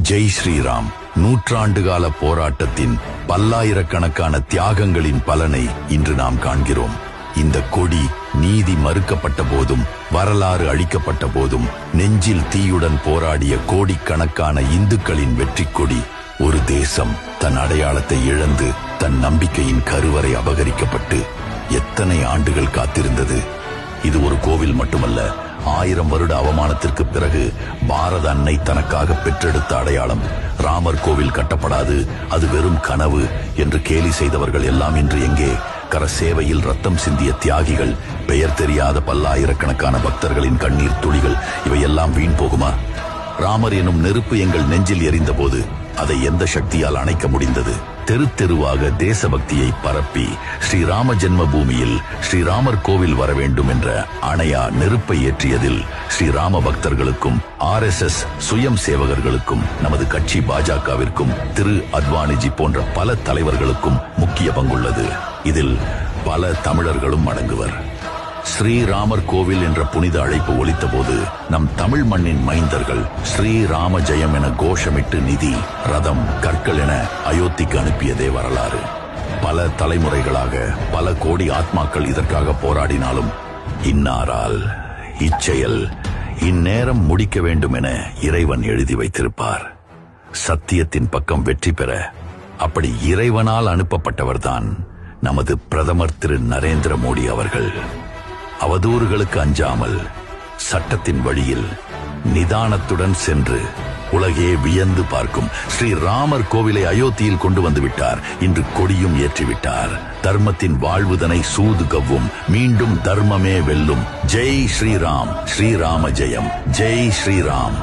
ஜெய் ஸ்ரீராம். நூற்றாண்டுகால போராட்டத்தின் பல்லாயிரக்கணக்கான தியாகங்களின் பலனை இன்று நாம் காண்கிறோம். இந்த கொடி நீதி மறுக்கப்பட்ட போதும், வரலாறு அழிக்கப்பட்ட போதும் நெஞ்சில் தீயுடன் போராடிய கோடிக்கணக்கான இந்துக்களின் வெற்றி கொடி. ஒரு தேசம் தன் அடையாளத்தை இழந்து, தன் நம்பிக்கையின் கருவறை அபகரிக்கப்பட்டு எத்தனை ஆண்டுகள் காத்திருந்தது. இது ஒரு கோவில் மட்டுமல்ல, 1000 வருட அவமானத்திற்கு பிறகு பாரத அன்னை தனக்காக பெற்றெடுத்த அடையாளம். ராமர் கோவில் கட்டப்படாது, அது வெறும் கனவு என்று கேலி செய்தவர்கள் எல்லாம் இன்று எங்கே? கரசேவையில் ரத்தம் சிந்திய தியாகிகள், பெயர் தெரியாத பல்லாயிரக்கணக்கான பக்தர்களின் கண்ணீர் துளிகள், இவையெல்லாம் வீண் போகுமா? ராமர் எனும் நெருப்பு எங்கள் நெஞ்சில் எரிந்த போது அதை எந்த சக்தியால் அணைக்க முடிந்தது? தெரு தெருவாக தேசபக்தியை பரப்பி ஸ்ரீராம ஜென்ம பூமியில் ஸ்ரீராமர் கோவில் வர வேண்டும் என்ற அணையா நெருப்பை ஏற்றியதில் ஸ்ரீராம பக்தர்களுக்கும், RSS சுயம் சேவகர்களுக்கும், நமது கட்சி பாஜகவிற்கும், திரு அத்வானிஜி போன்ற பல தலைவர்களுக்கும் முக்கிய பங்குள்ளது. இதில் பல தமிழர்களும் அடங்குவர். ஸ்ரீராமர் கோவில் என்ற புனித அழைப்பு ஒலித்த போது நம் தமிழ் மண்ணின் மைந்தர்கள் ஸ்ரீராம ஜெயம் என கோஷமிட்டு நிதி, ரதம், கற்கள் என அயோத்திக்கு அனுப்பியதே வரலாறு. பல தலைமுறைகளாக பல கோடி ஆத்மாக்கள் இதற்காக போராடினாலும் இன்னாரால் இச்செயல் இந்நேரம் முடிக்க வேண்டும் என இறைவன் எழுதி வைத்திருப்பார். சத்தியத்தின் பக்கம் வெற்றி பெற அப்படி இறைவனால் அனுப்பப்பட்டவர்தான் நமது பிரதமர் திரு நரேந்திர மோடி அவர்கள். அவதூறுகளுக்கு அஞ்சாமல் சட்டத்தின் வழியில் நிதானத்துடன் சென்று உலகே வியந்து பார்க்கும் ஸ்ரீராமர் கோவிலை அயோத்தியில் கொண்டு வந்து விட்டார். இன்று கொடியும் ஏற்றிவிட்டார். தர்மத்தின் வாழ்வுதனை சூது கவ்வும், மீண்டும் தர்மமே வெல்லும். ஜெய் ஸ்ரீராம். ஸ்ரீராம ஜெயம். ஜெய் ஸ்ரீராம்.